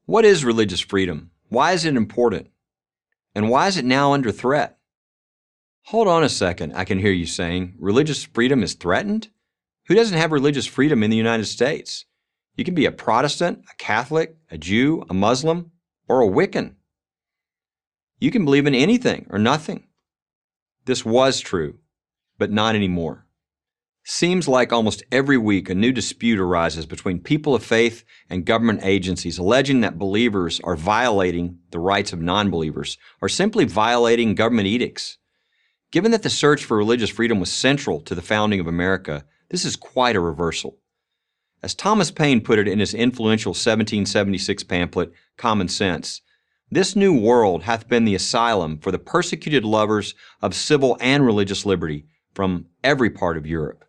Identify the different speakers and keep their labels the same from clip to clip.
Speaker 1: What is religious freedom? Why is it important? And why is it now under threat? Hold on a second, I can hear you saying. Religious freedom is threatened? Who doesn't have religious freedom in the United States? You can be a Protestant, a Catholic, a Jew, a Muslim, or a Wiccan. You can believe in anything or nothing. This was true, but not anymore. Seems like almost every week a new dispute arises between people of faith and government agencies alleging that believers are violating the rights of non-believers or simply violating government edicts. Given that the search for religious freedom was central to the founding of America, this is quite a reversal. As Thomas Paine put it in his influential 1776 pamphlet, Common Sense, "This new world hath been the asylum for the persecuted lovers of civil and religious liberty from every part of Europe."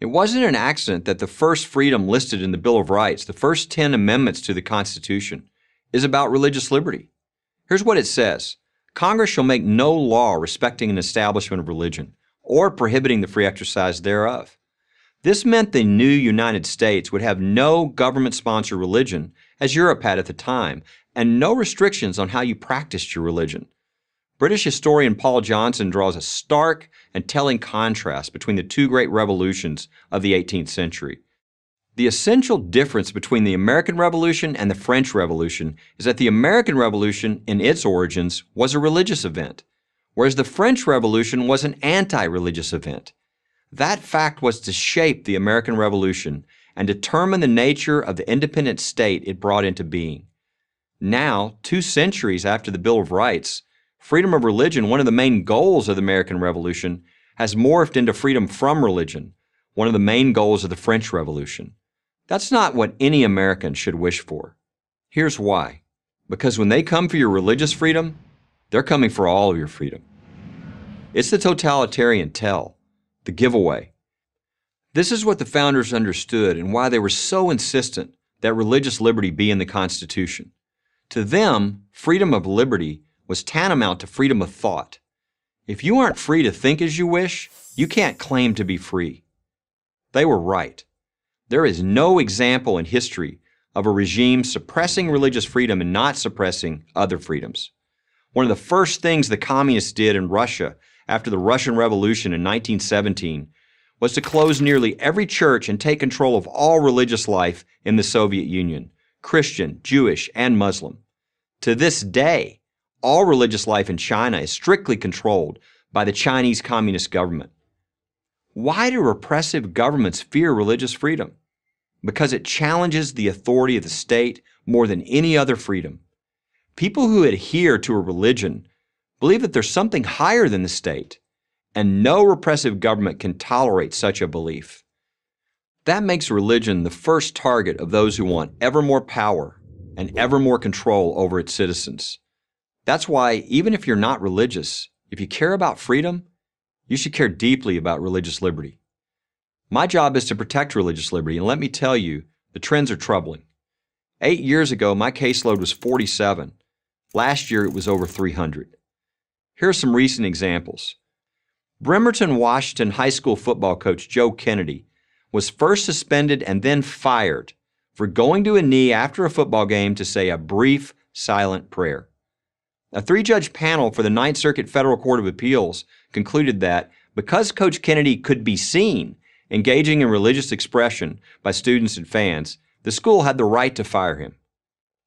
Speaker 1: It wasn't an accident that the first freedom listed in the Bill of Rights, the first 10 amendments to the Constitution, is about religious liberty. Here's what it says: Congress shall make no law respecting an establishment of religion or prohibiting the free exercise thereof. This meant the new United States would have no government-sponsored religion, as Europe had at the time, and no restrictions on how you practiced your religion. British historian Paul Johnson draws a stark and telling contrast between the two great revolutions of the 18th century. The essential difference between the American Revolution and the French Revolution is that the American Revolution, in its origins, was a religious event, whereas the French Revolution was an anti-religious event. That fact was to shape the American Revolution and determine the nature of the independent state it brought into being. Now, 2 centuries after the Bill of Rights, freedom of religion, one of the main goals of the American Revolution, has morphed into freedom from religion, one of the main goals of the French Revolution. That's not what any American should wish for. Here's why. Because when they come for your religious freedom, they're coming for all of your freedom. It's the totalitarian tell, the giveaway. This is what the founders understood and why they were so insistent that religious liberty be in the Constitution. To them, freedom of liberty was tantamount to freedom of thought. If you aren't free to think as you wish, you can't claim to be free. They were right. There is no example in history of a regime suppressing religious freedom and not suppressing other freedoms. One of the first things the communists did in Russia after the Russian Revolution in 1917 was to close nearly every church and take control of all religious life in the Soviet Union, Christian, Jewish, and Muslim. To this day, all religious life in China is strictly controlled by the Chinese Communist government. Why do repressive governments fear religious freedom? Because it challenges the authority of the state more than any other freedom. People who adhere to a religion believe that there's something higher than the state, and no repressive government can tolerate such a belief. That makes religion the first target of those who want ever more power and ever more control over its citizens. That's why, even if you're not religious, if you care about freedom, you should care deeply about religious liberty. My job is to protect religious liberty, and let me tell you, the trends are troubling. 8 years ago, my caseload was 47. Last year, it was over 300. Here are some recent examples. Bremerton, Washington high school football coach Joe Kennedy was first suspended and then fired for going to a knee after a football game to say a brief, silent prayer. A 3-judge panel for the Ninth Circuit Federal Court of Appeals concluded that because Coach Kennedy could be seen engaging in religious expression by students and fans, the school had the right to fire him.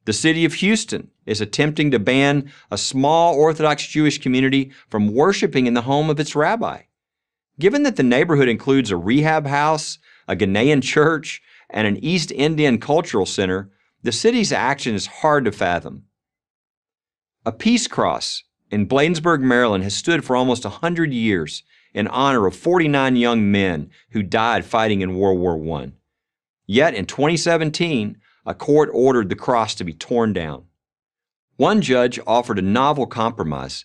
Speaker 1: The city of Houston is attempting to ban a small Orthodox Jewish community from worshiping in the home of its rabbi. Given that the neighborhood includes a rehab house, a Ghanaian church, and an East Indian cultural center, the city's action is hard to fathom. A peace cross in Bladensburg, Maryland has stood for almost 100 years in honor of 49 young men who died fighting in World War I. Yet in 2017, a court ordered the cross to be torn down. One judge offered a novel compromise.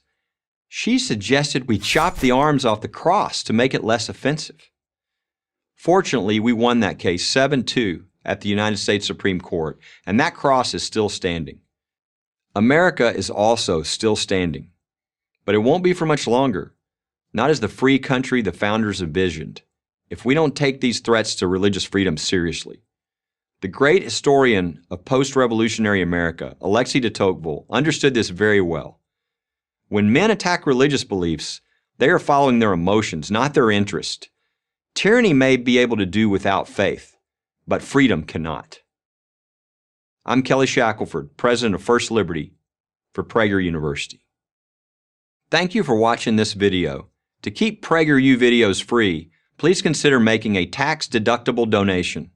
Speaker 1: She suggested we chop the arms off the cross to make it less offensive. Fortunately, we won that case 7-2 at the United States Supreme Court, and that cross is still standing. America is also still standing, but it won't be for much longer, not as the free country the founders envisioned, if we don't take these threats to religious freedom seriously. The great historian of post-revolutionary America, Alexis de Tocqueville, understood this very well. When men attack religious beliefs, they are following their emotions, not their interest. Tyranny may be able to do without faith, but freedom cannot. I'm Kelly Shackelford, president of First Liberty for Prager University. Thank you for watching this video. To keep PragerU videos free, please consider making a tax-deductible donation.